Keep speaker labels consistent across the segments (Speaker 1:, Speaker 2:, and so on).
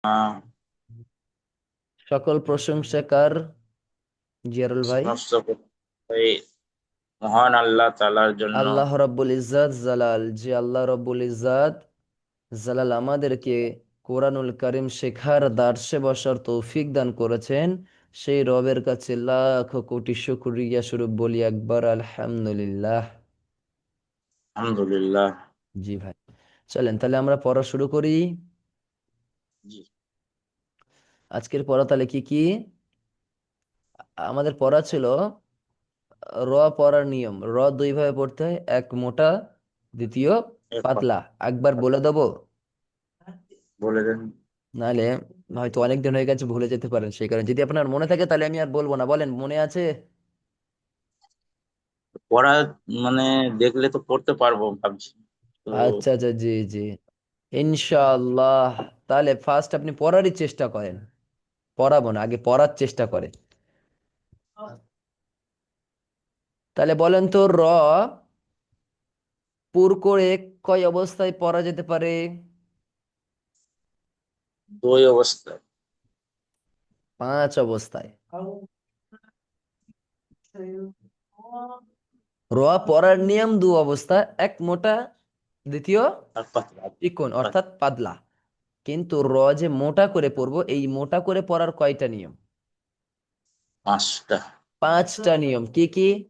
Speaker 1: আহ,
Speaker 2: সকল প্রশংসা কার? জিয়ারুল ভাই।
Speaker 1: সমস্ত এই মহান আল্লাহ তাআলার জন্য।
Speaker 2: আল্লাহ রব্বুল ইজ্জাত জালাল, যে আল্লাহ রব্বুল ইজ্জাত জালাল আমাদেরকে কোরআনুল কারীম শেখার দার্সে বসার তৌফিক দান করেছেন, সেই রবের কাছে লাখ কোটি শুকরিয়া স্বরূপ বলি একবার আলহামদুলিল্লাহ।
Speaker 1: আলহামদুলিল্লাহ।
Speaker 2: জি ভাই, চলেন তাহলে আমরা পড়া শুরু করি।
Speaker 1: জি।
Speaker 2: আজকের পড়া তাহলে কি কি আমাদের পড়া ছিল? র পড়ার নিয়ম, দুই ভাবে পড়তে হয়, এক মোটা, দ্বিতীয়
Speaker 1: এখন
Speaker 2: পাতলা। একবার বলে দেবো,
Speaker 1: বলে দেন।
Speaker 2: নাহলে হয়তো অনেক দিন হয়ে গেছে, ভুলে যেতে পারেন। সেই কারণে যদি আপনার মনে থাকে তাহলে আমি আর বলবো না, বলেন মনে আছে?
Speaker 1: পড়া মানে দেখলে তো পড়তে পারবো ভাবছি তো।
Speaker 2: আচ্ছা আচ্ছা, জি জি, ইনশাআল্লাহ। তাহলে ফার্স্ট আপনি পড়ারই চেষ্টা করেন, পড়াবো না, আগে পড়ার চেষ্টা করে। তাহলে বলেন তো, পুর করে কয় অবস্থায় পড়া যেতে পারে?
Speaker 1: দুই অবস্থায়।
Speaker 2: পাঁচ অবস্থায়। র পড়ার নিয়ম দু অবস্থা, এক মোটা, দ্বিতীয়
Speaker 1: আর পাতলা।
Speaker 2: চিকন
Speaker 1: পাত-
Speaker 2: অর্থাৎ পাতলা। কিন্তু যে মোটা করে পড়বো, এই মোটা করে পড়ার কয়টা নিয়ম?
Speaker 1: পাঁচটা।
Speaker 2: পাঁচটা নিয়ম। কি কি?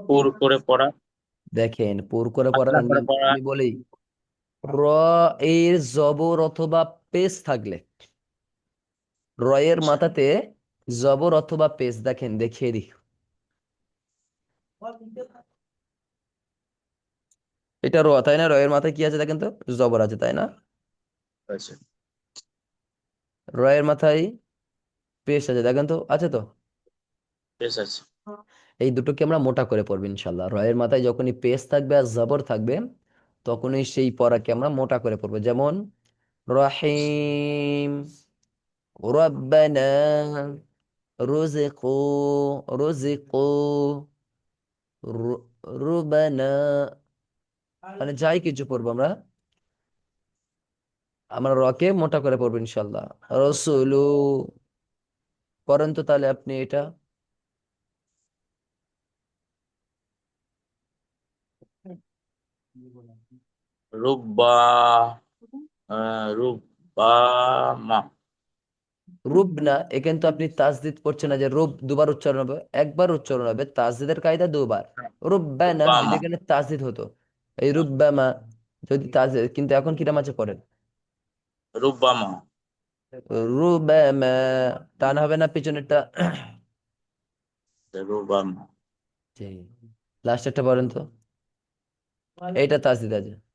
Speaker 1: পুর করে পড়া।
Speaker 2: দেখেন, পুর করে পড়ার
Speaker 1: পাতলা করে
Speaker 2: নিয়ম
Speaker 1: পড়া।
Speaker 2: আমি বলি। র এর জবর অথবা পেশ থাকলে, এর মাথাতে জবর অথবা পেশ, দেখেন দেখিয়ে দিই। এটা তাই না? এর মাথায় কি আছে দেখেন তো? জবর আছে তাই না?
Speaker 1: হয়েছে।
Speaker 2: এর মাথায় পেশ আছে দেখেন তো, আছে তো?
Speaker 1: বেশ আছে।
Speaker 2: এই দুটোকে আমরা মোটা করে পড়বো ইনশাল্লাহ। এর মাথায় যখনই পেশ থাকবে আর জবর থাকবে, তখনই সেই পড়াকে আমরা মোটা করে পড়বো। যেমন রহিম, রব্বানা, রুজিকু, রুজিকু, রুবানা, মানে যাই কিছু পড়বো আমরা, আমরা রকে মোটা করে পড়বো ইনশাল্লাহ। রসুলু, করেন তো তাহলে আপনি এটা।
Speaker 1: রুব্বা। রুব্বামা।
Speaker 2: রুব না, এ কিন্তু আপনি তাসদিদ পড়ছেন না, যে রুব দুবার উচ্চারণ হবে, একবার উচ্চারণ হবে, তাসদিদের কায়দা দুবার। রুব্বানা যদি
Speaker 1: রুব্বামা।
Speaker 2: এখানে তাসদিদ হতো, এই রুব্বামা যদি তাসদিদ, কিন্তু এখন কিরাম আছে পড়েন?
Speaker 1: রুব্বামা।
Speaker 2: রুবামা, টান হবে না পিছনেরটা?
Speaker 1: রুব্বামা।
Speaker 2: জি, লাস্টেরটা পড়েন তো, এইটা তাসদিদ আছে।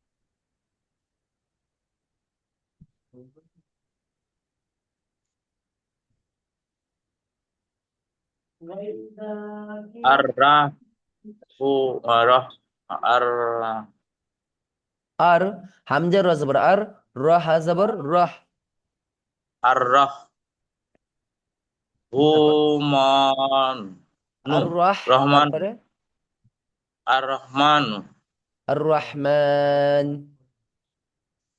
Speaker 1: আর রাহ ও রহ। আর
Speaker 2: আর হামজা র জবর আর, হা জবর রহ।
Speaker 1: আর রাহ
Speaker 2: তারপর
Speaker 1: হুমান নু
Speaker 2: আর রাহ,
Speaker 1: রহমান।
Speaker 2: তারপরে
Speaker 1: আর রহমান।
Speaker 2: আর রহমান।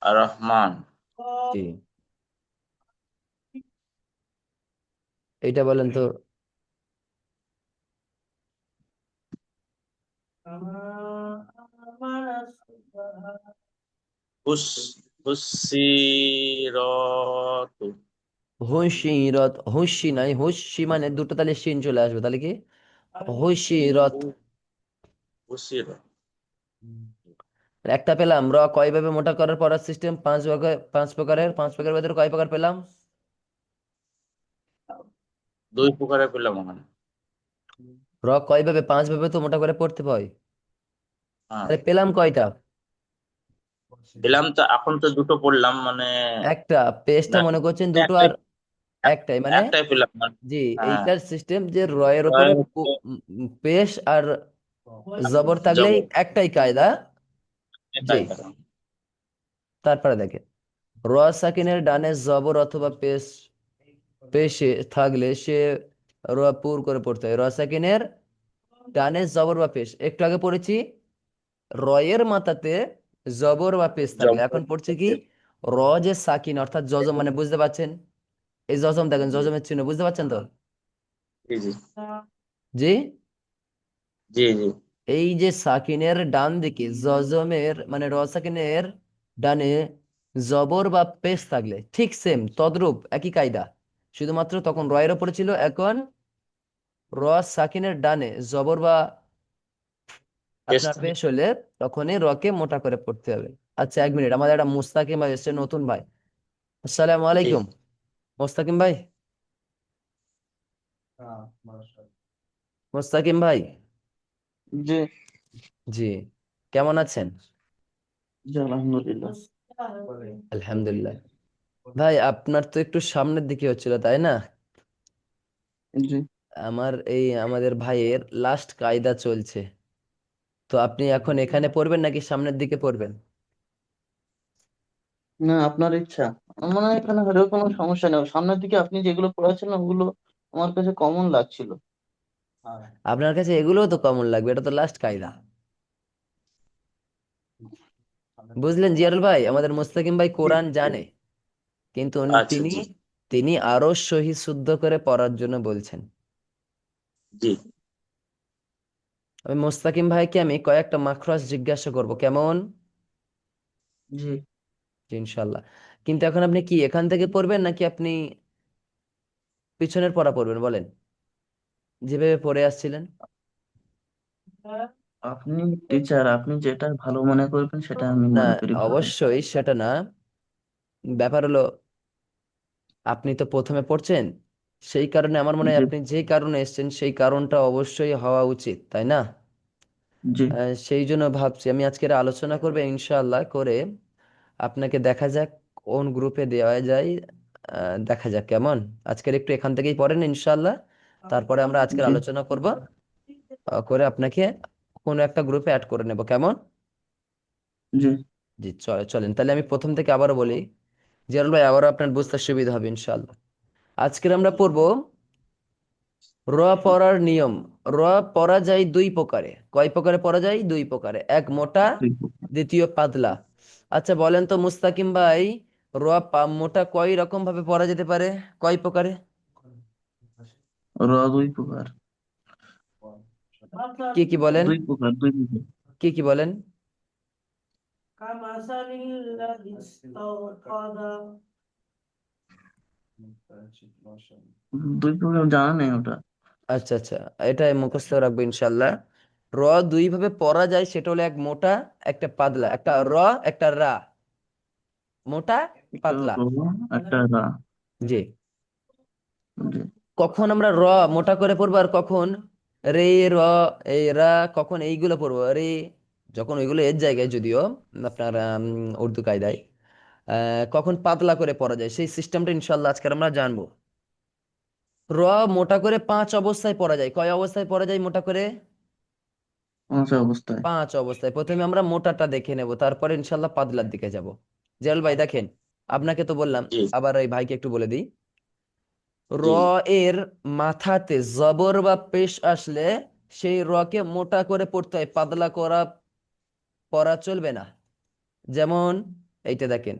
Speaker 1: আর রহমান।
Speaker 2: জি, এইটা বলেন তো।
Speaker 1: হুস হুসিরতু।
Speaker 2: হুশিরত, হুশি নাই, হুশি মানে দুটো তাহলে শিন চলে আসবে, তাহলে কি হুশিরত।
Speaker 1: হুসির।
Speaker 2: একটা পেলাম। কয় ভাবে মোটা করার পড়ার সিস্টেম? পাঁচ ভাগে, পাঁচ প্রকারের, পাঁচ প্রকারের ভেতরে কয় প্রকার পেলাম?
Speaker 1: দুই প্রকারে পেলাম ওখানে।
Speaker 2: কয় ভাবে? পাঁচ ভাবে তো মোটা করে পড়তে হয়।
Speaker 1: হ্যাঁ।
Speaker 2: তাহলে পেলাম কয়টা?
Speaker 1: পেলাম তো, এখন তো দুটো পড়লাম মানে।
Speaker 2: একটা। পেজটা
Speaker 1: না,
Speaker 2: মনে করছেন দুটো
Speaker 1: একটাই।
Speaker 2: আর একটাই মানে?
Speaker 1: একটাই পেলাম মানে।
Speaker 2: জি,
Speaker 1: হ্যাঁ।
Speaker 2: এইটার সিস্টেম যে এর উপরে
Speaker 1: রয় হচ্ছে
Speaker 2: পেশ আর জবর থাকলেই
Speaker 1: জবর।
Speaker 2: একটাই কায়দা। জি,
Speaker 1: তাই পেলাম।
Speaker 2: তারপরে দেখেন, সাকিনের ডানে জবর অথবা পেশ, পেশে থাকলে সে পুর করে পড়তে হয়। সাকিনের ডানে জবর বা পেশ, একটু আগে পড়েছি রয়ের মাথাতে জবর বা পেশ থাকলে,
Speaker 1: জবর
Speaker 2: এখন পড়ছে কি র যে সাকিন অর্থাৎ জজম, মানে বুঝতে পারছেন, এই জজম দেখেন,
Speaker 1: জি
Speaker 2: জজমের চিহ্ন বুঝতে পারছেন তো?
Speaker 1: জি জি
Speaker 2: জি,
Speaker 1: জি জি
Speaker 2: এই যে সাকিনের ডান দিকে জজমের মানে র সাকিনের ডানে জবর বা পেশ থাকলে ঠিক সেম তদ্রূপ একই কায়দা, শুধুমাত্র তখন রয়ের ওপরে ছিল, এখন র সাকিনের ডানে জবর বা আপনার
Speaker 1: চেষ্টা।
Speaker 2: পেশ হলে তখনই রকে মোটা করে পড়তে হবে। আচ্ছা, এক মিনিট, আমাদের একটা মুস্তাকিম ভাই এসছে, নতুন ভাই। আসসালামু
Speaker 1: জি
Speaker 2: আলাইকুম মুস্তাকিম ভাই। মুস্তাকিম ভাই,
Speaker 3: জি
Speaker 2: জি, কেমন আছেন?
Speaker 3: জি আলহামদুলিল্লাহ।
Speaker 2: আলহামদুলিল্লাহ। ভাই আপনার তো একটু সামনের দিকে হচ্ছিল তাই না?
Speaker 3: জি
Speaker 2: আমাদের ভাইয়ের লাস্ট কায়দা চলছে, তো আপনি এখন এখানে পড়বেন নাকি সামনের দিকে পড়বেন?
Speaker 3: না, আপনার ইচ্ছা। আমার মনে হয় এখানে হলেও কোনো সমস্যা নেই, সামনের দিকে আপনি যেগুলো পড়াচ্ছেন ওগুলো আমার কাছে কমন লাগছিল।
Speaker 2: আপনার কাছে এগুলোও তো কমন লাগবে, এটা তো লাস্ট কায়দা। বুঝলেন জিয়ারুল ভাই, আমাদের মুস্তাকিম ভাই
Speaker 3: জি
Speaker 2: কোরআন জানে, কিন্তু
Speaker 1: আচ্ছা
Speaker 2: তিনি
Speaker 1: জি
Speaker 2: তিনি আরো সহি শুদ্ধ করে পড়ার জন্য বলছেন।
Speaker 1: জি
Speaker 2: আমি মুস্তাকিম ভাইকে আমি কয়েকটা মাখরাজ জিজ্ঞাসা করব, কেমন?
Speaker 3: জি।
Speaker 2: জি, ইনশাল্লাহ। কিন্তু এখন আপনি কি এখান থেকে পড়বেন নাকি আপনি পিছনের পড়া পড়বেন বলেন, যেভাবে পড়ে আসছিলেন?
Speaker 3: আপনি টিচার, আপনি যেটা ভালো মনে করবেন সেটা আমি
Speaker 2: না,
Speaker 3: মনে করি ভালো।
Speaker 2: অবশ্যই সেটা না, ব্যাপার হলো আপনি তো প্রথমে পড়ছেন, সেই কারণে আমার মনে হয়
Speaker 3: জি
Speaker 2: আপনি যে কারণে এসেছেন সেই কারণটা অবশ্যই হওয়া উচিত, তাই না?
Speaker 3: জি
Speaker 2: সেই জন্য ভাবছি আমি আজকের আলোচনা করবে ইনশাআল্লাহ করে, আপনাকে দেখা যাক কোন গ্রুপে দেওয়া যায়, দেখা যাক কেমন। আজকের একটু এখান থেকেই পড়েন ইনশাআল্লাহ, তারপরে আমরা আজকের
Speaker 3: জি
Speaker 2: আলোচনা করব, করে আপনাকে কোনো একটা গ্রুপে অ্যাড করে নেব, কেমন?
Speaker 3: জি
Speaker 2: জি, চলেন তাহলে আমি প্রথম থেকে আবারও বলি, জিয়ারুল ভাই আবারও আপনার বুঝতে সুবিধা হবে ইনশাআল্লাহ। আজকের আমরা পড়ব র পড়ার নিয়ম। র পড়া যায় দুই প্রকারে, কয় প্রকারে পড়া যায়? দুই প্রকারে, এক মোটা,
Speaker 3: ঠিক।
Speaker 2: দ্বিতীয় পাতলা। আচ্ছা বলেন তো মুস্তাকিম ভাই, মোটা কয় রকম ভাবে পড়া যেতে পারে, কয় প্রকারে?
Speaker 3: র দুই প্রকার।
Speaker 2: কি কি বলেন,
Speaker 3: দুই প্রকার।
Speaker 2: কি কি বলেন?
Speaker 3: দুই প্রকার জানা নেই ওটা।
Speaker 2: আচ্ছা আচ্ছা, এটা মুখস্থ রাখবো ইনশাল্লাহ। র দুই ভাবে পড়া যায়, সেটা হলো এক মোটা, একটা পাতলা, একটা র, একটা রা, মোটা,
Speaker 3: একটা
Speaker 2: পাতলা।
Speaker 3: র, একটা রা।
Speaker 2: জি।
Speaker 3: জি
Speaker 2: কখন আমরা র মোটা করে পড়বো আর কখন রে, র, এই রা, কখন এইগুলো পড়বো রে, যখন ওইগুলো এর জায়গায়, যদিও আপনার উর্দু কায়দায় কখন পাতলা করে পড়া যায় সেই সিস্টেমটা ইনশাল্লাহ আজকে আমরা জানবো। র মোটা করে পাঁচ অবস্থায় পড়া যায়, কয় অবস্থায় পড়া যায় মোটা করে?
Speaker 3: পাঁচ অবস্থায়।
Speaker 2: পাঁচ অবস্থায়। প্রথমে আমরা মোটাটা দেখে নেব, তারপরে ইনশাল্লাহ পাতলার দিকে যাব। জেল ভাই দেখেন, আপনাকে তো বললাম,
Speaker 1: জি
Speaker 2: আবার এই ভাইকে একটু বলে দিই, র
Speaker 1: জি
Speaker 2: এর মাথাতে জবর বা পেশ আসলে সেই র কে মোটা করে পড়তে হয়, পাতলা করা পড়া চলবে না। যেমন এইটা দেখেন,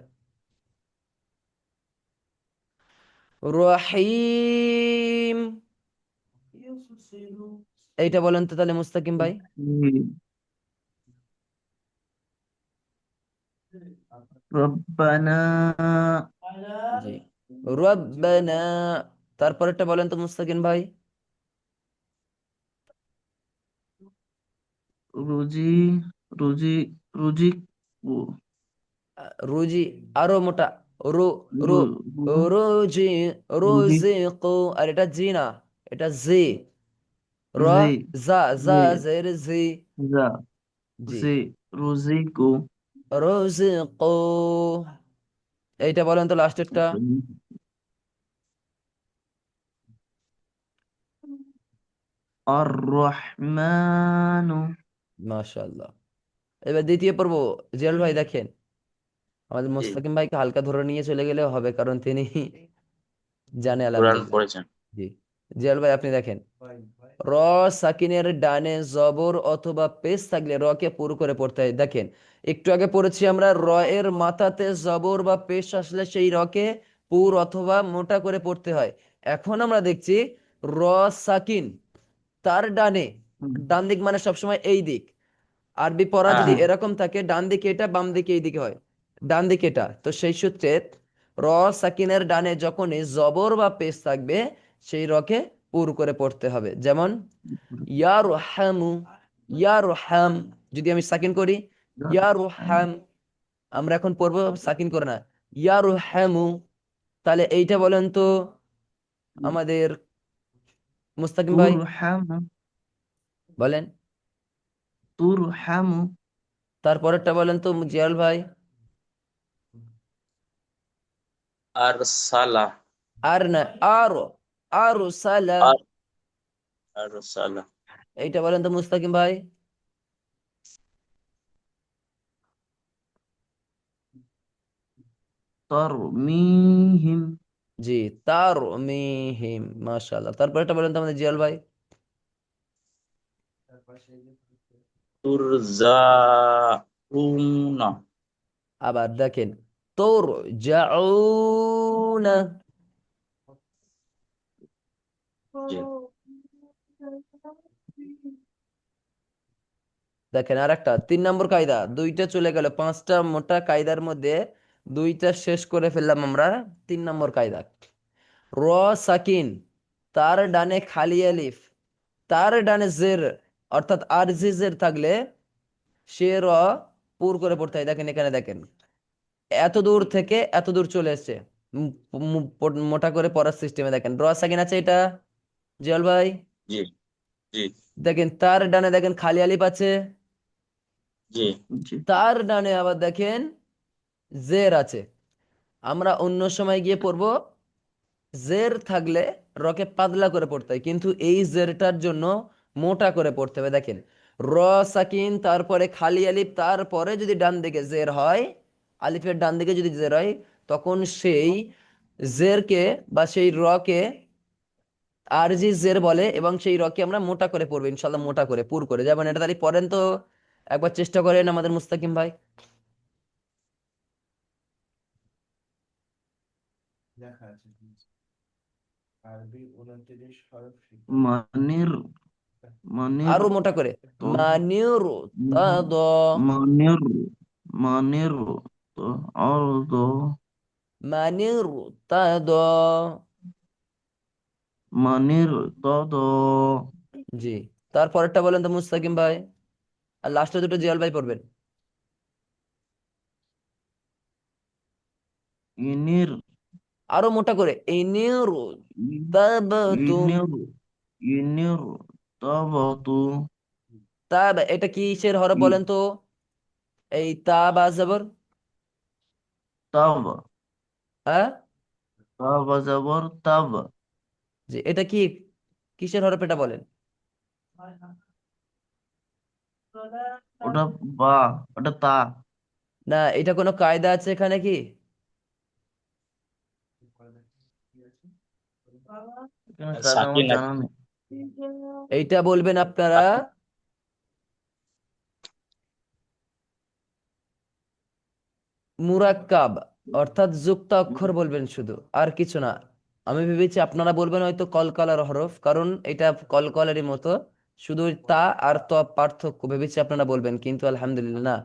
Speaker 2: রহিম, এইটা বলেন তো তাহলে মুস্তাকিম ভাই।
Speaker 3: রব্বানা।
Speaker 2: জি, রব্বানা। তারপরেরটা বলেন তো মুস্তাকিম ভাই।
Speaker 3: রুজি রুজি রুজি
Speaker 2: রুজি, আরো মোটা, রু, রু,
Speaker 3: রু-
Speaker 2: রুজি,
Speaker 3: রুজি
Speaker 2: রুজিকু। আর এটা জি না, এটা জি, র,
Speaker 3: জি
Speaker 2: জা, জা
Speaker 3: জি
Speaker 2: জের জি।
Speaker 3: যা
Speaker 2: জি,
Speaker 3: জি রুজিকু।
Speaker 2: রুজিকু। এইটা বলেন তো লাস্টেরটা।
Speaker 3: আর রহমানু।
Speaker 2: মাশাআল্লাহ। এবার দ্বিতীয় পর্ব, জিয়াল ভাই দেখেন, আমাদের
Speaker 1: জি
Speaker 2: মুস্তাকিম ভাইকে হালকা ধরে নিয়ে চলে গেলেও হবে, কারণ তিনি জানে
Speaker 1: কোরআন
Speaker 2: আলহামদুলিল্লাহ।
Speaker 1: পড়েছেন।
Speaker 2: জি, জিয়াল ভাই আপনি দেখেন, র সাকিনের ডানে জবর অথবা পেশ থাকলে র কে পুরো করে পড়তে হয়। দেখেন, একটু আগে পড়েছি আমরা, র এর মাথাতে জবর বা পেশ আসলে সেই র কে পুর অথবা মোটা করে পড়তে হয়। এখন আমরা দেখছি র সাকিন, তার ডানে,
Speaker 3: হুম,
Speaker 2: ডান দিক মানে সবসময় এই দিক, আরবি পড়া
Speaker 1: হ্যাঁ
Speaker 2: যদি
Speaker 3: জি
Speaker 2: এরকম থাকে ডান দিকে এটা বাম দিকে এই দিকে হয়, ডান দিকে এটা, তো সেই সূত্রে র সাকিনের ডানে যখনই জবর বা পেশ থাকবে সেই রকে পুর করে পড়তে হবে। যেমন ইয়ার হ্যামু, ইয়ার হ্যাম, যদি আমি সাকিন করি ইয়ার হ্যাম, আমরা এখন পড়বো সাকিন করে না, ইয়ার হ্যামু। তাহলে এইটা বলেন তো আমাদের মুস্তাকিম ভাই,
Speaker 3: তুরহামু,
Speaker 2: বলেন।
Speaker 3: তুরহামু,
Speaker 2: তারপরেরটা বলেন তো জিয়াল ভাই।
Speaker 1: আর সালা,
Speaker 2: আর না, আরো, আরো সালা,
Speaker 1: আর আর সালা,
Speaker 2: এইটা বলেন তো মুস্তাকিম ভাই।
Speaker 3: তরমিহিম,
Speaker 2: জি, তার মিহিম, মাশাআল্লাহ। তারপর এটা বলেন তো আমাদের জিয়াল ভাই।
Speaker 1: তুরজাউনা,
Speaker 2: আবার দেখেন, তোর জাউনা,
Speaker 1: জি
Speaker 2: দেখেন আর একটা 3 নম্বর কায়দা, দুইটা চলে গেল, 5টা মোটা কায়দার মধ্যে দুইটা শেষ করে ফেললাম আমরা। 3 নম্বর কায়দা, র সাকিন, তার ডানে খালি আলিফ, তার ডানে জের, অর্থাৎ আর জি জের থাকলে সে র পুর করে পড়তে হয়। দেখেন এখানে দেখেন, এত দূর থেকে এত দূর চলে এসেছে, মোটা করে পড়ার সিস্টেমে দেখেন র সাকিন আছে এটা, জিয়াল ভাই।
Speaker 1: জি জি
Speaker 2: দেখেন তার ডানে দেখেন খালি আলিফ আছে,
Speaker 1: জি
Speaker 3: জি
Speaker 2: তার ডানে আবার দেখেন জের আছে। আমরা অন্য সময় গিয়ে পড়বো, জের থাকলে রকে পাতলা করে পড়তে হয়, কিন্তু এই জেরটার জন্য মোটা করে পড়তে হবে। দেখেন, র সাকিন তারপরে খালি আলিফ, তারপরে যদি ডান দিকে জের হয়, আলিফের ডান দিকে যদি জের হয়, তখন সেই জেরকে বা সেই রকে আরজি জের বলে, এবং সেই রকে আমরা মোটা করে পড়বো ইনশাল্লাহ, মোটা করে পুর করে। যেমন এটা তাহলে পড়েন তো, একবার চেষ্টা করেন আমাদের মুস্তাকিম ভাই।
Speaker 3: মানির, মানির
Speaker 2: আরো মোটা করে,
Speaker 3: তো
Speaker 2: মানির তাদ,
Speaker 3: মানির, মানির তো অর্দ,
Speaker 2: মানির তাদ,
Speaker 3: মানির তদ,
Speaker 2: জি। তারপরেরটা বলেন তো মুস্তাকিম ভাই, আর লাস্টে দুটো জিয়াল ভাই পড়বেন।
Speaker 3: ইনির,
Speaker 2: আরো মোটা করে, ইনির তাবাতুম,
Speaker 3: ইনির, ইনির তবতু,
Speaker 2: তাব, এটা কিসের হরফ বলেন তো, এই তা বা জবর,
Speaker 3: তব,
Speaker 2: হ্যাঁ,
Speaker 3: তব জবর তব,
Speaker 2: জি, এটা কি, কিসের হরফ এটা বলেন।
Speaker 3: ওটা বা, ওটা তা,
Speaker 2: না, এটা কোনো কায়দা আছে এখানে কি?
Speaker 3: এখানে কাজ আমার
Speaker 1: সাকিন
Speaker 3: জানা
Speaker 1: আছে,
Speaker 3: নেই।
Speaker 2: এইটা বলবেন আপনারা মুরাক্কাব, অর্থাৎ যুক্ত অক্ষর বলবেন শুধু, আর কিছু না। আমি ভেবেছি আপনারা বলবেন হয়তো কলকলার হরফ, কারণ এটা কলকলারই মতো, শুধু তা আর ত পার্থক্য ভেবেছি আপনারা বলবেন, কিন্তু আলহামদুলিল্লাহ না।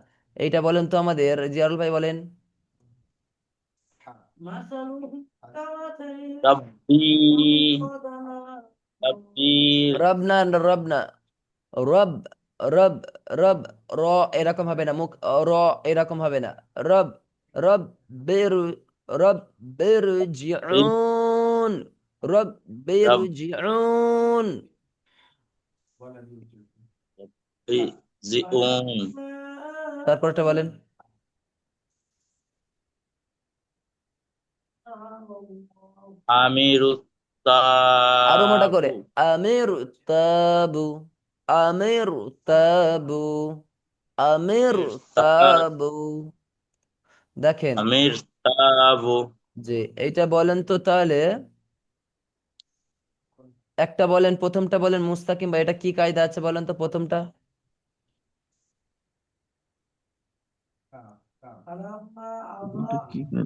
Speaker 2: এইটা বলেন তো আমাদের জিয়ারুল ভাই, বলেন।
Speaker 1: রব্বি, রব্বি,
Speaker 2: রব না, রব না, রব, রব, রব, র এরকম হবে না, মুখ র এরকম হবে না, রব, রব বের, রব বের
Speaker 1: এই
Speaker 2: জিউন, রব বের জিউন।
Speaker 1: রব্বি জিউন,
Speaker 2: তারপরটা বলেন।
Speaker 1: আমিরুত
Speaker 2: আরো মোটা করে,
Speaker 1: তাবু,
Speaker 2: আমির তাবু, আমির তাবু, আমির
Speaker 1: আমির
Speaker 2: তাবু। দেখেন,
Speaker 1: আমির তাবু,
Speaker 2: যে এইটা বলেন তো তাহলে একটা বলেন, প্রথমটা বলেন মুস্তাকিম ভাই, এটা কি কায়দা আছে বলেন তো প্রথমটা।
Speaker 3: ওটা কি করে?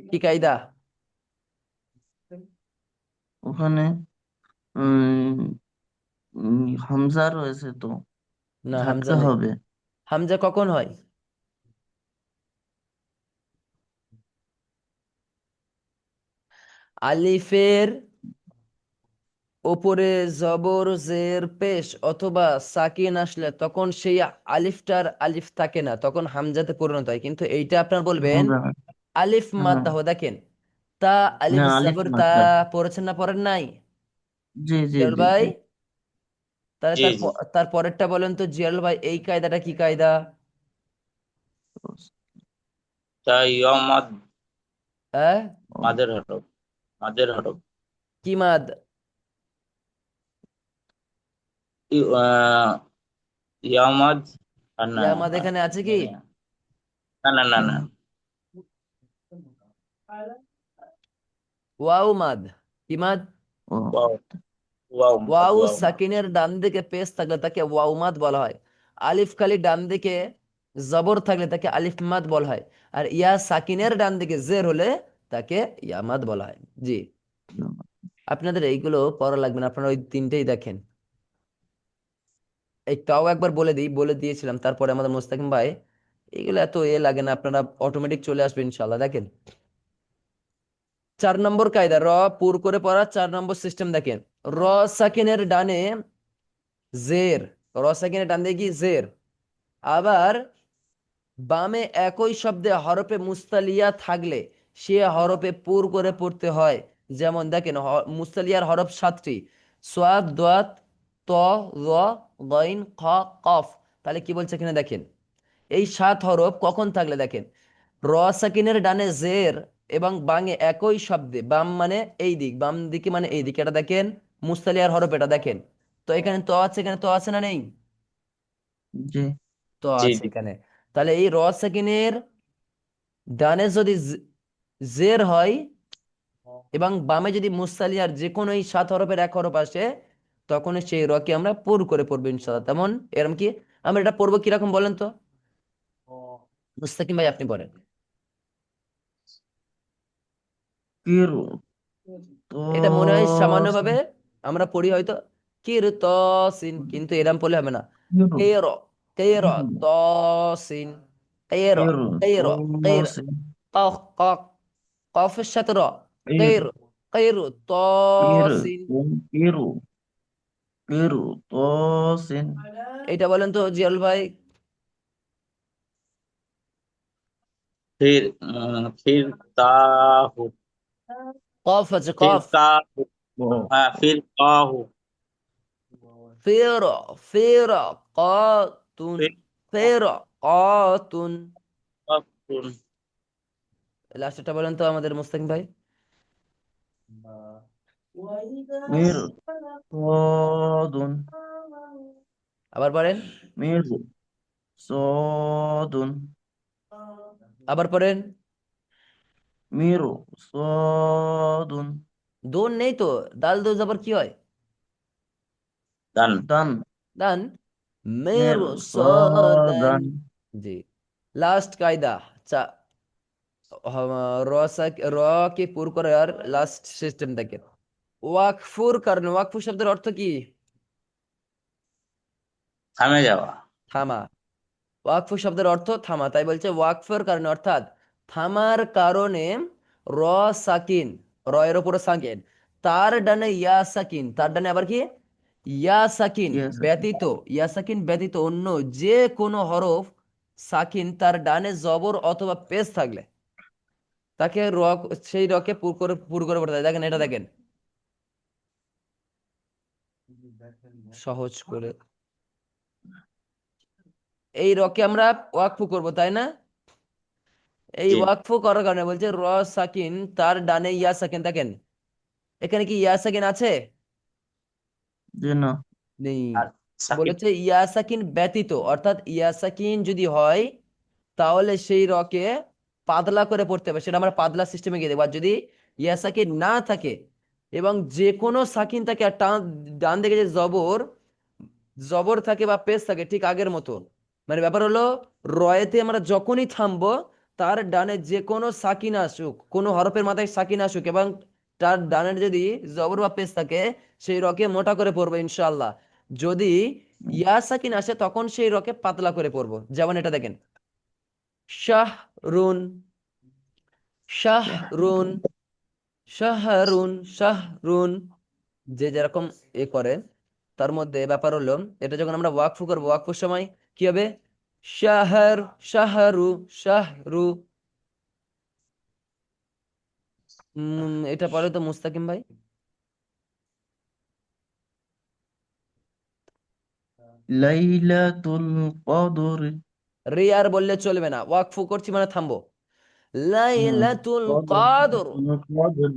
Speaker 2: কি কায়দা?
Speaker 3: ওখানে উম হামজা রয়েছে তো,
Speaker 2: না, হামজা
Speaker 3: ঝাটকা
Speaker 2: নেই।
Speaker 3: হবে।
Speaker 2: হামজা কখন হয়? আলিফের ওপরে জবর জের পেশ অথবা সাকিন আসলে তখন সেই আলিফটার আলিফ থাকে না, তখন হামজাতে পরিণত হয়। কিন্তু এইটা আপনার বলবেন
Speaker 3: হামজা।
Speaker 2: আলিফ
Speaker 3: হ্যাঁ,
Speaker 2: মাদ্দাহ, দেখেন তা আলিফ
Speaker 3: হ্যাঁ, আলিফ
Speaker 2: জবর তা
Speaker 3: মাদ্দা।
Speaker 2: পড়েছেন না পড়েন নাই
Speaker 3: জি, জি,
Speaker 2: জিয়াল
Speaker 3: জি,
Speaker 2: ভাই?
Speaker 3: জি।
Speaker 2: তাহলে
Speaker 1: জি জি।
Speaker 2: তার পরেরটা বলেন তো জিয়াল ভাই, এই কায়দাটা কি কায়দা?
Speaker 1: তা ইয়ামাদ,
Speaker 2: হ্যাঁ,
Speaker 3: ও,
Speaker 1: মাদের হরফ, মাদের হরফ।
Speaker 2: কি মাদ?
Speaker 1: আহ, ইয়ামাদ। আর না,
Speaker 2: ইয়া মাদ এখানে আছে কি?
Speaker 1: না না না না।
Speaker 2: ওয়াও মাদ। কি মাদ?
Speaker 3: ও,
Speaker 1: ওয়াও, ওয়াও মাদ,
Speaker 2: ওয়াও
Speaker 1: ওয়াও মাদ।
Speaker 2: সাকিনের ডান দিকে পেশ থাকলে তাকে ওয়াও মাদ বলা হয়। আলিফ খালি ডান দিকে জবর থাকলে তাকে আলিফ মাদ বলা হয়। আর ইয়া সাকিনের ডান দিকে জের হলে তাকে ইয়া মাদ বলা হয়। জি, আপনাদের এইগুলো পড়া লাগবে না, আপনারা ওই তিনটেই দেখেন। এই তাও একবার বলে দিই, বলে দিয়েছিলাম তারপরে আমাদের মোস্তাকিম ভাই, এগুলো এত লাগে না, আপনারা অটোমেটিক চলে আসবে ইনশাল্লাহ। দেখেন 4 নম্বর কায়দা, র পুর করে পড়া 4 নম্বর সিস্টেম দেখেন। র সাকিনের ডানে জের, র সাকিনের ডান দিকে কি জের, আবার বামে একই শব্দে হরফে মুস্তালিয়া থাকলে সে হরফে পুর করে পড়তে হয়। যেমন দেখেন মুস্তালিয়ার হরফ 7টি, সোয়াদ, দোয়াত, ত, র, গইন, খ, কফ। তাহলে কি বলছে এখানে দেখেন, এই 7 হরফ কখন থাকলে দেখেন, র সাকিনের ডানে জের এবং বামে একই শব্দে, বাম মানে এই দিক, বাম দিকে মানে এই দিকে, এটা দেখেন মুস্তালিয়ার হরফ, এটা দেখেন। তো এখানে তো আছে, এখানে তো আছে না নেই?
Speaker 3: জি,
Speaker 2: তো
Speaker 1: জি
Speaker 2: আছে
Speaker 1: জি।
Speaker 2: এখানে। তাহলে এই র সাকিনের ডানে যদি জের হয় এবং বামে যদি মুস্তালিয়ার যে কোনো এই 7 হরফের এক হরফ আসে, তখন সেই রকে আমরা পুর করে পড়বো ইনশাআল্লাহ। তেমন এরকম কি আমরা এটা পড়বো কিরকম বলেন তো মুস্তাকিম ভাই, আপনি বলেন।
Speaker 3: কিরু
Speaker 2: এটা মনে হয়
Speaker 3: তো,
Speaker 2: সামান্যভাবে আমরা পড়ি হয়তো কির তসিন, কিন্তু এরম পড়লে হবে না।
Speaker 3: কিরু
Speaker 2: কের, কের
Speaker 3: কিরু
Speaker 2: তসিন, কের,
Speaker 3: কিরু
Speaker 2: কের, কের,
Speaker 3: তোসিন
Speaker 2: কফ, কফ, কফের সাথে র, কের,
Speaker 3: কিরু
Speaker 2: কের
Speaker 3: কিরু
Speaker 2: তসিন।
Speaker 3: কিরু কিরু তোসিন
Speaker 2: এটা বলেন তো জিয়াল ভাই।
Speaker 1: ফির ফির তাহু,
Speaker 2: কফ আছে,
Speaker 1: ফির
Speaker 2: কফ।
Speaker 1: কাহু।
Speaker 3: ও,
Speaker 1: হ্যাঁ, ফির কাহু।
Speaker 2: ফের, ফের কতুন,
Speaker 1: ফির
Speaker 2: ফের কতুন।
Speaker 1: কাফুন।
Speaker 2: লাস্টটা বলেন তো আমাদের মুস্তাকিম ভাই।
Speaker 3: মিরু তোদুন
Speaker 2: আবার পড়েন,
Speaker 3: মিরু সোদুন
Speaker 2: আবার পড়েন।
Speaker 3: মিরু সোদুন
Speaker 2: দোন নেই তো, দাল দো জবর কি হয়?
Speaker 1: দান।
Speaker 3: দান
Speaker 2: দান, মেরু
Speaker 3: মিরু
Speaker 2: সদান।
Speaker 3: সোদান
Speaker 2: জি, লাস্ট কায়দা। চা র র কে পুর করার লাস্ট সিস্টেম দেখেন। ওয়াকফুর কারণে, ওয়াকফু শব্দের অর্থ কি?
Speaker 1: থামে যাওয়া।
Speaker 2: থামা। ওয়াকফু শব্দের অর্থ থামা, তাই বলছে ওয়াকফের কারণে, অর্থাৎ থামার কারণে র সাকিন, র এর উপরে সাকিন, তার ডানে ইয়া সাকিন, তার ডানে আবার কি ইয়া সাকিন
Speaker 3: ইয়েস।
Speaker 2: ব্যতীত, ইয়া সাকিন ব্যতীত অন্য যে কোনো হরফ সাকিন তার ডানে জবর অথবা পেশ থাকলে তাকে র, সেই রকে পুর করে পড়তে হয়। দেখেন এটা দেখেন সহজ করে, এই রকে আমরা ওয়াকফু করব তাই না? এই
Speaker 1: জি।
Speaker 2: ওয়াকফু করার কারণে বলছে র সাকিন তার ডানে ইয়া সাকিন, দেখেন এখানে কি ইয়া সাকিন আছে?
Speaker 3: জি না।
Speaker 2: নেই।
Speaker 1: আর সাকিব।
Speaker 2: বলেছে ইয়া সাকিন ব্যতীত, অর্থাৎ ইয়া সাকিন যদি হয় তাহলে সেই রকে পাতলা করে পড়তে হবে, সেটা আমরা পাতলা সিস্টেমে গিয়ে দেখবো। আর যদি ইয়া সাকিন না থাকে এবং যে কোনো সাকিন থাকে আর ডান দিকে যে জবর জবর থাকে বা পেশ থাকে ঠিক আগের মতো। মানে ব্যাপার হলো রয়েতে আমরা যখনই থামবো তার ডানে যে কোনো সাকিন আসুক, কোনো হরফের মাথায় সাকিন আসুক এবং তার ডানের যদি জবর বা পেশ থাকে সেই রকে মোটা করে পড়বো ইনশাআল্লাহ। যদি ইয়া সাকিন আসে তখন সেই রকে পাতলা করে পড়বো। যেমন এটা দেখেন, শাহরুন, শাহরুন, শাহরুন, শাহরুন, যে যেরকম এ করে। তার মধ্যে ব্যাপার হলো এটা যখন আমরা ওয়াকফু করবো, ওয়াকফুর সময় কি হবে? শাহর, শাহরু, শাহরু। এটা পরে তো মুস্তাকিম ভাই।
Speaker 3: লাইলাতুল কদর।
Speaker 2: রে আর বললে চলবে না, ওয়াকফু করছি মানে থামবো।
Speaker 3: হুম,
Speaker 2: লাইলাতুল
Speaker 3: কদর,
Speaker 2: কদর।
Speaker 3: কদর,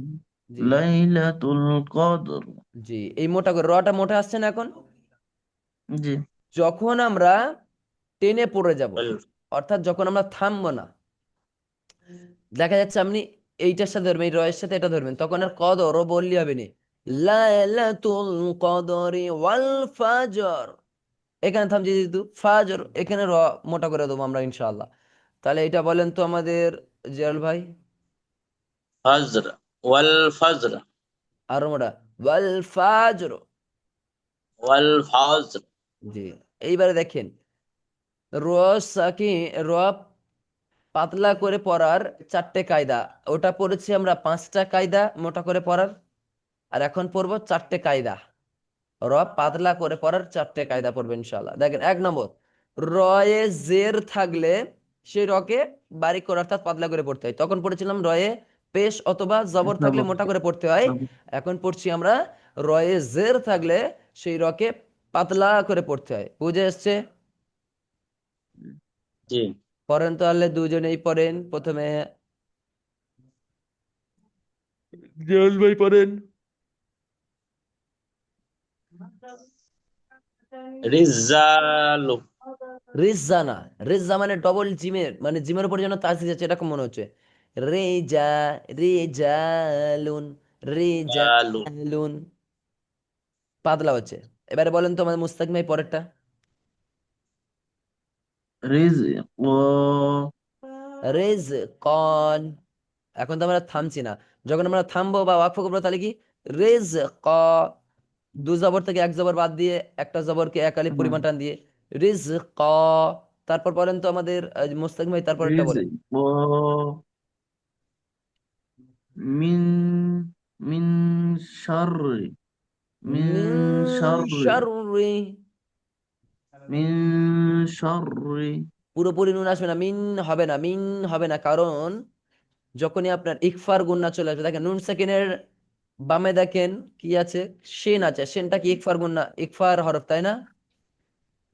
Speaker 2: জি,
Speaker 3: লাইলাতুল কদর।
Speaker 2: জি, এই মোটা করে রটা মোটা আসছে না এখন।
Speaker 3: জি।
Speaker 2: যখন আমরা টেনে পড়ে যাব,
Speaker 1: ওয়াল
Speaker 2: অর্থাৎ যখন আমরা থামবো না, দেখা যাচ্ছে আপনি এইটার সাথে ধরবেন, এই রয়ের সাথে এটা ধরবেন, তখন আর কদর ও বললি হবে না। লাইলাতুল কদরি ওয়াল ফাজর, এখানে থামছি যেহেতু ফাজর, এখানে র মোটা করে দেবো আমরা ইনশাআল্লাহ। তাহলে এটা বলেন তো আমাদের জিয়াল ভাই।
Speaker 1: ফজর, ওয়াল ফজর,
Speaker 2: আরো মোটা, ওয়াল ফাজর।
Speaker 1: ওয়াল ফজর।
Speaker 2: জি, এইবারে দেখেন র সাকি র পাতলা করে পড়ার চারটে কায়দা। ওটা পড়েছি আমরা পাঁচটা কায়দা মোটা করে পড়ার, আর এখন পড়বো চারটে কায়দা। র পাতলা করে পড়ার চারটে কায়দা পড়বে ইনশাআল্লাহ। দেখেন, 1 নম্বর, রয়ে জের থাকলে সেই রকে বারিক করে অর্থাৎ পাতলা করে পড়তে হয়। তখন পড়েছিলাম রয়ে পেশ অথবা জবর থাকলে
Speaker 3: জবর,
Speaker 2: মোটা করে পড়তে হয়।
Speaker 3: জবর।
Speaker 2: এখন পড়ছি আমরা রয়ে জের থাকলে সেই রকে পাতলা করে পড়তে হয়। বুঝে এসছে?
Speaker 1: জি।
Speaker 2: পড়েন তাহলে, দুজনেই পড়েন। প্রথমে জিয়াউল ভাই পড়েন।
Speaker 1: রিজালু,
Speaker 2: রিজ্জা না, রিজ্জা মানে ডবল জিমের, মানে জিমের উপর যেন তাসদিদ আছে এরকম মনে হচ্ছে। রেজা, রিজালুন,
Speaker 1: জালু,
Speaker 2: রিজালুন, পাতলা হচ্ছে। এবারে বলেন তো আমাদের মুস্তাকিম ভাই পরেরটা।
Speaker 3: রিজক,
Speaker 2: রিজকন। এখন তো আমরা থামছি না, যখন আমরা থামবো বা ওয়াকফ করবো তাহলে কি? রিজক, দু জবর থেকে এক জবর বাদ দিয়ে একটা জবরকে এক আলিফ পরিমাণ টান দিয়ে রিজক। তারপর বলেন তো আমাদের মুস্তাকিম ভাই তারপরেরটা বলেন।
Speaker 3: রিজক, মিন মিন শাররি, মিন
Speaker 2: মিন
Speaker 3: শাররি,
Speaker 2: শাররি,
Speaker 3: মিন শাররি।
Speaker 2: পুরোপুরি নুন আসবে না, মিন হবে না, মিন হবে না, কারণ যখনই আপনার ইকফার গুন্না চলে আসবে, দেখেন নুন সেকেন্ডের বামে দেখেন কি আছে? সেন আছে। সেনটা কি ইকফার গুন্না, ইকফার হরফ, তাই না?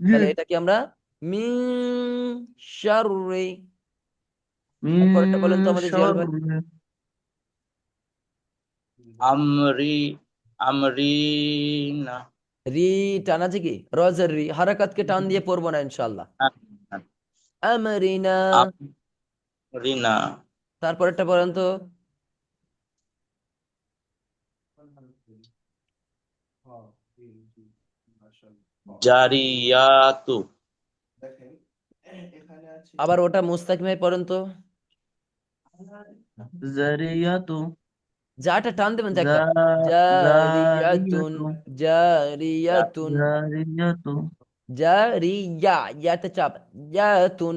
Speaker 3: জি।
Speaker 2: তাহলে এটা কি আমরা মিন শাররি।
Speaker 3: মিন
Speaker 2: তারপর এটা বলেন তো আমাদের জিয়াল ভাই।
Speaker 3: শাররি,
Speaker 1: আমরি, আমরিনা,
Speaker 2: রি টান আছে কি? রজের রি, হারাকাতকে টান দিয়ে পড়বো না ইনশাআল্লাহ। আমরিনা।
Speaker 1: আমরিনা,
Speaker 2: তারপর এটা বলেন তো।
Speaker 1: জারিয়াতু,
Speaker 2: আবার ওটা মুস্তাকিম ভাই পড়েন তো।
Speaker 3: জারিয়াতু,
Speaker 2: যাটা টান দেবেন তো
Speaker 3: জা
Speaker 2: একবার। জারিয়াতুন,
Speaker 3: জারিয়াতু,
Speaker 2: জারিয়াতুন,
Speaker 3: জারিয়াতু,
Speaker 2: জারিয়া, ইয়াতে চাপ, ইয়াতুন,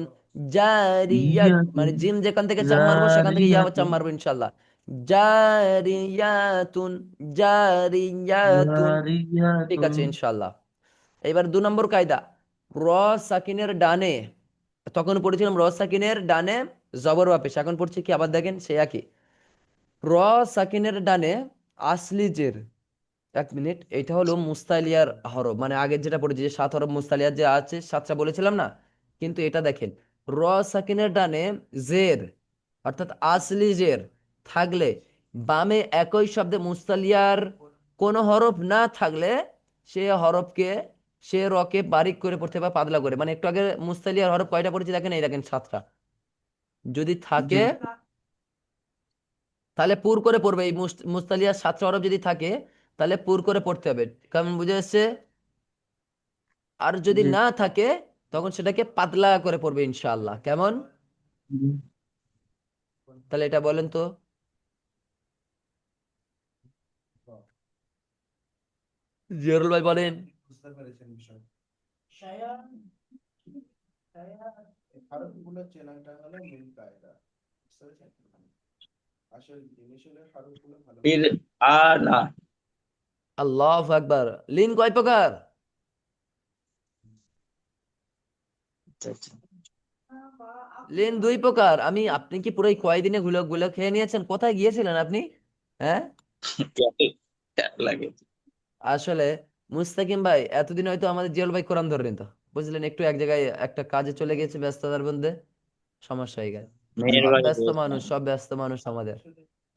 Speaker 2: জারিয়াত,
Speaker 3: ইয়াতু,
Speaker 2: মানে জিম যেখান থেকে চাপ মারবো সেখান থেকে ইয়া
Speaker 3: জারিয়াতু,
Speaker 2: চাপ মারবো ইনশাল্লাহ। জারিয়াতুন, জারিয়াতুন। ঠিক
Speaker 3: জারিয়াতু।
Speaker 2: আছে ইনশাল্লাহ। এবার 2 নম্বর কায়দা, র সাকিনের ডানে, তখন পড়েছিলাম র সাকিনের ডানে জবর ওয়া পেশ, এখন পড়ছি কি আবার দেখেন সে একই। র সাকিনের ডানে আসলি জের। 1 মিনিট, এটা হলো মুস্তালিয়ার হরফ, মানে আগের যেটা পড়েছি যে 7 হরফ মুস্তালিয়ার যে আছে 7টা বলেছিলাম না, কিন্তু এটা দেখেন র সাকিনের ডানে জের অর্থাৎ আসলি জের থাকলে বামে একই শব্দে মুস্তালিয়ার কোনো হরফ না থাকলে সে হরফকে, সে রকে বারিক করে পড়তে হবে পাতলা করে। মানে একটু আগে মুস্তালিয়ার হরফ কয়টা পড়েছি দেখেন, এই দেখেন 7টা। যদি
Speaker 3: জি।
Speaker 2: থাকে তাহলে পুর করে পড়বে, এই মুস্তালিয়া 7টা হরফ যদি থাকে তাহলে পুর করে পড়তে হবে। কেমন বুঝে এসছে? আর যদি
Speaker 3: জি।
Speaker 2: না থাকে তখন সেটাকে পাতলা করে পড়বে ইনশাআল্লাহ। কেমন?
Speaker 3: জি।
Speaker 2: তাহলে এটা বলেন তো। জিয়ারুল ভাই বলেন।
Speaker 1: ফির না।
Speaker 2: আল্লাহু আকবার। লিন কয় প্রকার?
Speaker 1: আচ্ছা, আচ্ছা।
Speaker 2: লিন 2 প্রকার। আপনি কি পুরো এই কয়দিনে গুলো গুলো খেয়ে নিয়েছেন? কোথায় গিয়েছিলেন আপনি? হ্যাঁ।
Speaker 1: প্যারা লাগে।
Speaker 2: আসলে মুস্তাকিম ভাই এতদিন হয়তো আমাদের জিয়াল ভাই কোরআন ধরে নিত, বুঝলেন, একটু এক জায়গায় একটা কাজে চলে গেছে ব্যস্ততার মধ্যে, সমস্যা হয়ে গেল।
Speaker 1: মেয়ের
Speaker 2: সব
Speaker 1: বাড়ি
Speaker 2: ব্যস্ত মানুষ,
Speaker 1: গিয়েছিলাম।
Speaker 2: সব ব্যস্ত মানুষ আমাদের।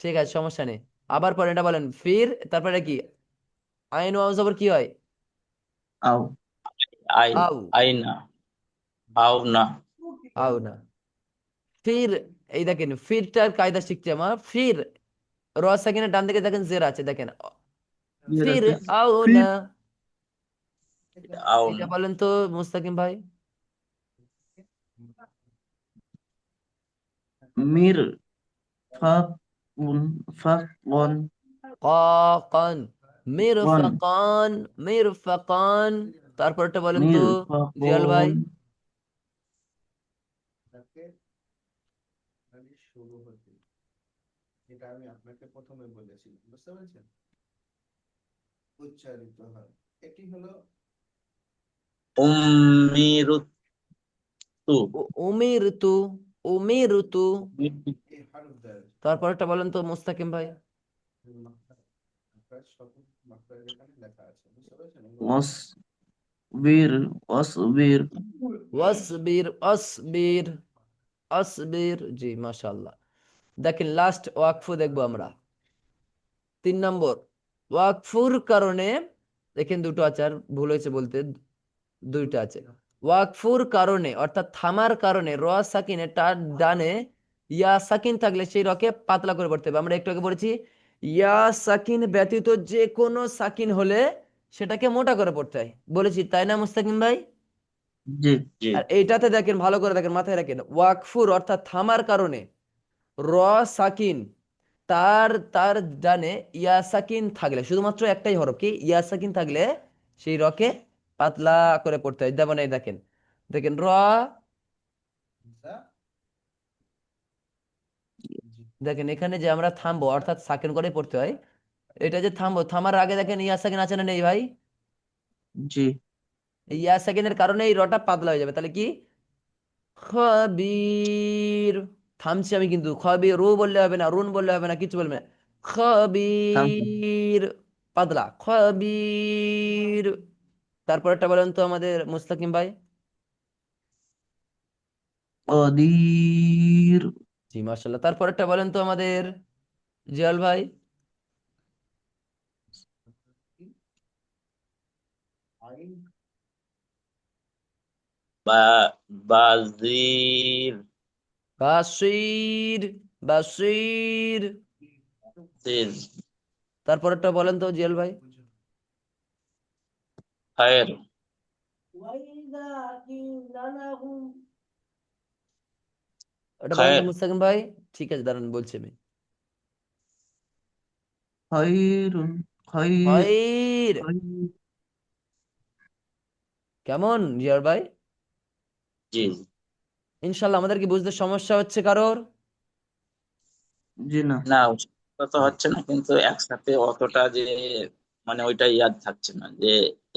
Speaker 2: ঠিক আছে, সমস্যা নেই। আবার পরে এটা বলেন, ফির তারপরে কি? আইন ওয়াও জবর কি হয়?
Speaker 3: আও।
Speaker 1: আই
Speaker 2: আউ।
Speaker 1: আই না। আও না।
Speaker 2: আউ না। ফির, এই দেখেন ফিরটার কায়দা শিখছি আমার। ফির র সেকেন্ডের ডান দিকে দেখেন জের আছে, দেখেন
Speaker 3: ইয়ে
Speaker 2: ফির
Speaker 3: আছে।
Speaker 2: আউ না।
Speaker 3: ফির।
Speaker 1: এটা আও
Speaker 2: এটা
Speaker 1: না।
Speaker 2: বলেন তো মুস্তাকিম ভাই।
Speaker 3: মির। ফাক। উন। ফাক। ওয়ান।
Speaker 2: কান।
Speaker 3: ওয়ান।
Speaker 2: মিরফাকান। মিরফাকান। তারপরটা বলেন তো
Speaker 3: মির। ফাক।
Speaker 2: জিয়াল ভাই।
Speaker 3: ওয়ান।
Speaker 1: উম্মিরুতু।
Speaker 2: উমির তু। উমির তু। তারপরটা বলেন তো মুস্তাকিম ভাই।
Speaker 3: ওয়াসবির। ওয়াসবির।
Speaker 2: ওয়াসবির। আসবির। আসবির, জি মাশাআল্লাহ। দেখেন লাস্ট ওয়াকফু দেখবো আমরা। 3 নম্বর ওয়াকফুর কারণে, দেখেন দুটো আছে, আর ভুল হয়েছে বলতে, 2টা আছে। ওয়াকফুর কারণে অর্থাৎ থামার কারণে র সাকিনে তার ডানে ইয়া সাকিন থাকলে সেই রকে পাতলা করে পড়তে হবে। আমরা একটু আগে পড়েছি ইয়া সাকিন ব্যতীত যে কোনো সাকিন হলে সেটাকে মোটা করে পড়তে হয়, বলেছি তাই না মুস্তাকিম ভাই?
Speaker 3: জি।
Speaker 1: জি।
Speaker 2: আর এইটাতে দেখেন, ভালো করে দেখেন, মাথায় রাখেন, ওয়াকফুর অর্থাৎ থামার কারণে র সাকিন তার তার ডানে ইয়া সাকিন থাকলে, শুধুমাত্র একটাই হরফ কি ইয়া সাকিন থাকলে সেই রকে পাতলা করে পড়তে হয়। যেমন এই দেখেন, দেখেন র, দেখেন এখানে যে আমরা থামবো অর্থাৎ সাকিন করে পড়তে হয়। এটা যে থামবো, থামার আগে দেখেন ইয়া সাকিন আছে না নেই ভাই?
Speaker 3: জি।
Speaker 2: এই ইয়া সাকিনের কারণে এই রটা পাতলা হয়ে যাবে। তাহলে কি খবীর, থামছি আমি কিন্তু, খবীর রু বললে হবে না, রুন বললে হবে না, কিছু বলবে না।
Speaker 3: থামছেন।
Speaker 2: খবীর, পাতলা খবীর। তারপরটা বলেন তো আমাদের মুস্তাকিম ভাই।
Speaker 3: কদির।
Speaker 2: জি মাশাআল্লাহ। তারপরটা বলেন তো আমাদের জিয়াল ভাই।
Speaker 1: বা বাজির।
Speaker 2: বাসির। বাসির।
Speaker 1: সির।
Speaker 2: তারপরটা বলেন তো জিয়াল ভাই।
Speaker 1: খায়ের।
Speaker 2: ওটা বলেন তো
Speaker 1: খায়ের।
Speaker 2: মুস্তাকিম ভাই। ঠিক আছে, দাঁড়ান বলছি আমি।
Speaker 3: খায়রুন। খায়র।
Speaker 2: খয়র।
Speaker 3: খায়র।
Speaker 2: কেমন জিয়াল ভাই?
Speaker 1: জি।
Speaker 2: ইনশাল্লাহ। আমাদের কি বুঝতে সমস্যা হচ্ছে কারোর?
Speaker 3: জি না।
Speaker 1: না, ওটা তো হচ্ছে না, কিন্তু একসাথে অতটা যে মানে ওইটা ইয়াদ থাকছে না যে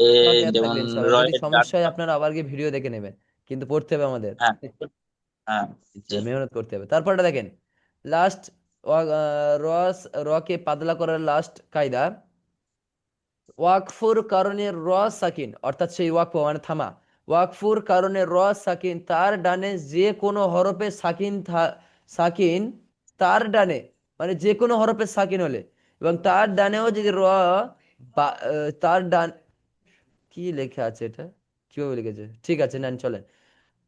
Speaker 1: এ,
Speaker 2: সব ইয়াদ
Speaker 1: যেমন
Speaker 2: থাকবে ইনশাল্লাহ, যদি
Speaker 1: রয়ের ডাক।
Speaker 2: সমস্যা হয় আপনারা আবার গিয়ে ভিডিও দেখে নেবেন, কিন্তু পড়তে হবে আমাদের।
Speaker 1: হ্যাঁ। হ্যাঁ। জি।
Speaker 2: মেহনত করতে হবে। তারপরটা দেখেন লাস্ট, রস, রকে পাতলা করার লাস্ট কায়দা, ওয়াকফুর কারণে র সাকিন অর্থাৎ সেই ওয়াকফ মানে থামা, ওয়াকফুর কারণে র সাকিন তার ডানে যে কোনো হরফে সাকিন সাকিন তার ডানে, মানে যে কোনো হরফে সাকিন হলে, এবং তার ডানেও যদি র তার ডান, কি লেখা আছে এটা, কিভাবে লিখেছে, ঠিক আছে নেন চলেন।
Speaker 1: আর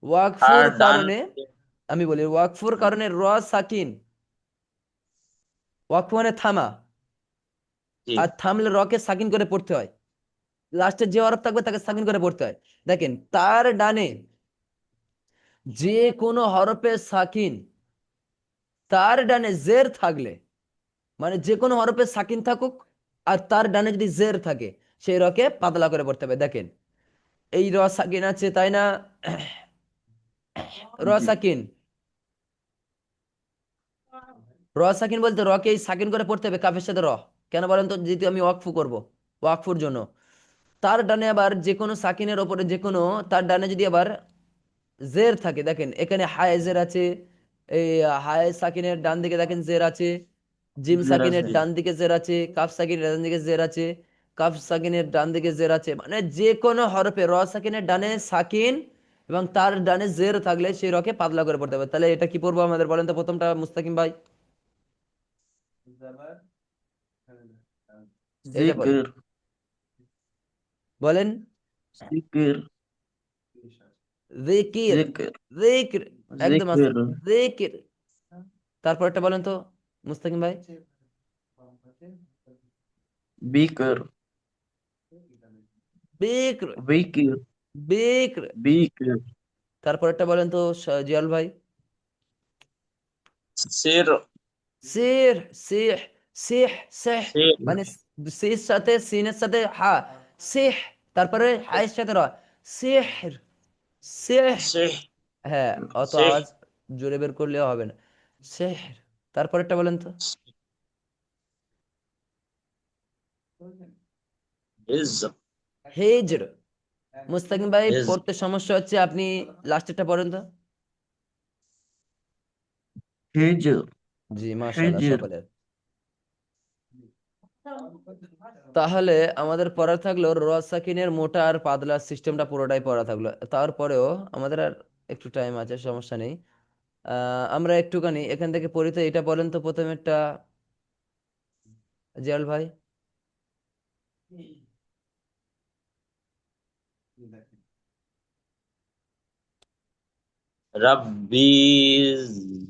Speaker 2: ওয়াকফুর
Speaker 1: ডান।
Speaker 2: কারণে, আমি বলি ওয়াকফুর কারণে র সাকিন, ওয়াকফ মানে থামা,
Speaker 1: জি
Speaker 2: আর থামলে রকে সাকিন করে পড়তে হয়, লাস্টে যে হরফ থাকবে তাকে সাকিন করে পড়তে হয়। দেখেন তার ডানে যে কোনো হরফে সাকিন, তার ডানে জের থাকলে, মানে যে কোনো হরফে সাকিন থাকুক আর তার ডানে যদি জের থাকে, সেই রকে পাতলা করে পড়তে হবে। দেখেন এই র সাকিন আছে তাই না, র
Speaker 3: জি
Speaker 2: সাকিন, র সাকিন বলতে রকে এই সাকিন করে পড়তে হবে কাফের সাথে র। কেন বলেন তো, যেহেতু আমি ওয়াকফু করব, ওয়াকফুর জন্য। তার ডানে আবার যে কোনো সাকিনের ওপরে যে কোনো, তার ডানে যদি আবার জের থাকে, দেখেন এখানে হায় জের আছে, এই হায় সাকিনের ডান দিকে দেখেন জের আছে, জিম
Speaker 3: জের
Speaker 2: সাকিনের
Speaker 3: আছে।
Speaker 2: ডান দিকে জের আছে, কাফ সাকিনের ডান দিকে জের আছে, কাফ সাকিনের ডান দিকে জের আছে, মানে যে কোনো হরফে র সাকিনের ডানে সাকিন এবং তার ডানে জের থাকলে সেই রকে পাতলা করে পড়তে হবে। তাহলে এটা কি পড়বো আমাদের, বলেন তো প্রথমটা মুস্তাকিম ভাই, এইটা বলেন,
Speaker 3: জিকির।
Speaker 2: বলেন।
Speaker 3: জিকির।
Speaker 2: জিকির,
Speaker 3: জিকির।
Speaker 2: জিকির, একদম আছে,
Speaker 3: জিকির।
Speaker 2: জিকির। তারপর একটা বলেন তো মুস্তাকিম ভাই,
Speaker 3: বিকর।
Speaker 2: বিক্র,
Speaker 3: বিকির।
Speaker 2: বিক্র।
Speaker 3: বিকির।
Speaker 2: তারপর একটা বলেন তো জিয়াল ভাই,
Speaker 1: শের
Speaker 2: সির, সিহ, সিহ, সেহ,
Speaker 1: শের
Speaker 2: মানে সির সাথে সিনের সাথে হা, সিহ, তারপরে হায়ের সাথে র, সিহর, সিহ।
Speaker 1: শেহ
Speaker 2: হ্যাঁ, অত
Speaker 1: শেহ
Speaker 2: আওয়াজ জোরে বের করলেও হবে না, সেহর। তারপর একটা বলেন তো,
Speaker 1: হিজ
Speaker 2: হিজর। মুস্তাকিম ভাই
Speaker 1: হিজ
Speaker 2: পড়তে সমস্যা হচ্ছে, আপনি লাস্টেরটা পড়েন তো।
Speaker 3: হিজর।
Speaker 2: জি মাশাআল্লাহ
Speaker 3: হিজর।
Speaker 2: সকলের। তাহলে আমাদের পড়া থাকলো র সাকিনের মোটা আর পাতলা সিস্টেমটা পুরোটাই পড়া থাকলো। তারপরেও আমাদের আর একটু টাইম আছে, সমস্যা নেই। আমরা একটুখানি এখান থেকে পড়ি। তো এটা বলেন তো প্রথমেরটা জিয়াল ভাই।
Speaker 1: রাব্বি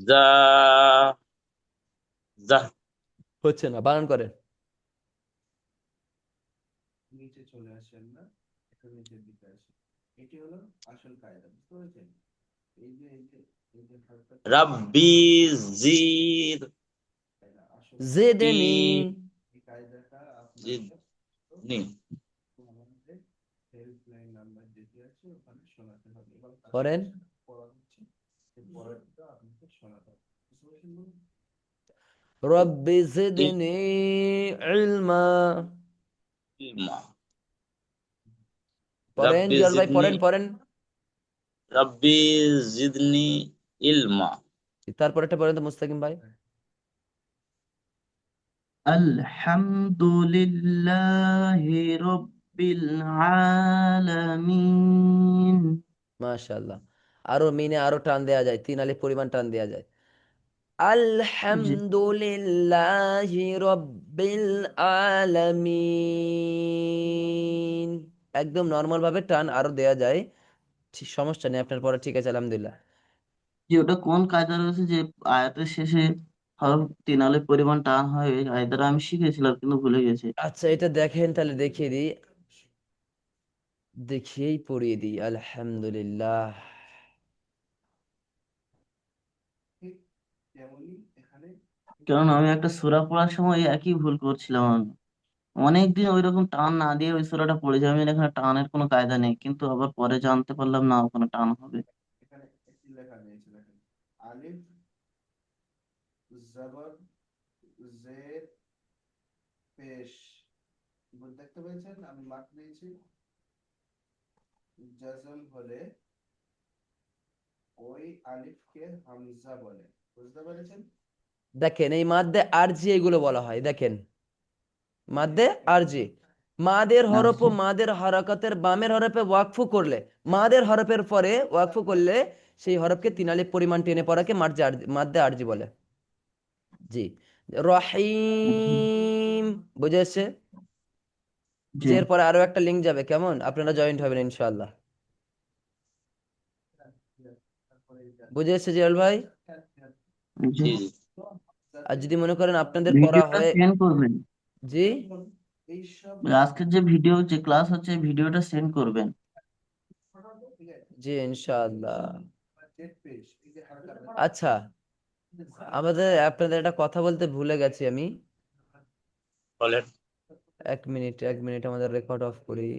Speaker 1: জা জা
Speaker 2: হচ্ছে না, বানান করেন।
Speaker 1: রাব্বি জিদ নি
Speaker 2: জেদেনি,
Speaker 1: জিদনি
Speaker 2: পড়েন। রব্বি জিদনি ইলমা।
Speaker 1: ইলমা
Speaker 2: পড়েন
Speaker 1: রাব্বি
Speaker 2: জিয়াল ভাই,
Speaker 1: জিদনি
Speaker 2: পড়েন পড়েন।
Speaker 1: রাব্বি জিদনি ইলমা
Speaker 2: তারপর একটা পড়েন তো মুস্তাকিম ভাই।
Speaker 3: আলহামদুলিল্লাহি রাব্বিল আলামিন।
Speaker 2: মাশাআল্লাহ। আরো মিনে আরো টান দেয়া যায়, তিন আলিফ পরিমাণ টান দেয়া যায়।
Speaker 3: জি।
Speaker 2: আলহামদুলিল্লাহি রব্বিল আলামিন। একদম নর্মাল ভাবে টান আরো দেয়া যায়, ঠিক সমস্যা নেই আপনার পরে, ঠিক আছে আলহামদুলিল্লাহ।
Speaker 3: জি, ওটা কোন কায়দা রয়েছে যে আয়াতের শেষে হরফ তিন আলিফ পরিমাণ টান হয়? এই কায়দাটা আমি শিখেছিলাম কিন্তু ভুলে গেছি।
Speaker 2: আচ্ছা এটা দেখেন, তাহলে দেখিয়ে দিই, দেখিয়েই পড়িয়ে দিই। আলহামদুলিল্লাহ,
Speaker 3: কারণ আমি একটা সূরা পড়ার সময় এই একই ভুল করছিলাম আমি। অনেকদিন ওই রকম টান না দিয়ে ওই সূরাটা পড়েছি আমি, এখানে টানের কোনো কায়দা নেই, কিন্তু আবার পরে জানতে পারলাম না ওখানে টান হবে।
Speaker 2: দেখেন এই মাদ্দে আরজি এগুলো বলা হয়, দেখেন মাদ্দে আরজি, মাদের হরফ ও
Speaker 3: আচ্ছা।
Speaker 2: মাদের হরকতের বামের হরফে ওয়াকফু করলে, মাদের হরফের পরে ওয়াকফু করলে সেই হরফকে তিন আলিফ পরিমাণ টেনে পড়াকে মাদ্দে আরজি বলে। জি। রহিম, বুঝে এসছে?
Speaker 3: জি।
Speaker 2: যে এরপরে আরো একটা লিঙ্ক যাবে, কেমন আপনারা জয়েন্ট হবেন ইনশাআল্লাহ। বুঝে এসছে জিয়াল ভাই?
Speaker 3: জি।
Speaker 1: জি জি
Speaker 2: আর যদি মনে করেন আপনাদের পড়া
Speaker 3: ভিডিওটা
Speaker 2: হয়ে,
Speaker 3: সেন্ড করবেন।
Speaker 2: জি
Speaker 3: আজকের যে ভিডিও যে ক্লাস হচ্ছে ভিডিওটা সেন্ড করবেন।
Speaker 2: জি ইনশাআল্লাহ। আচ্ছা, আপনাদের একটা কথা বলতে ভুলে গেছি আমি।
Speaker 1: বলেন।
Speaker 2: 1 মিনিট 1 মিনিট, আমাদের রেকর্ড অফ করি।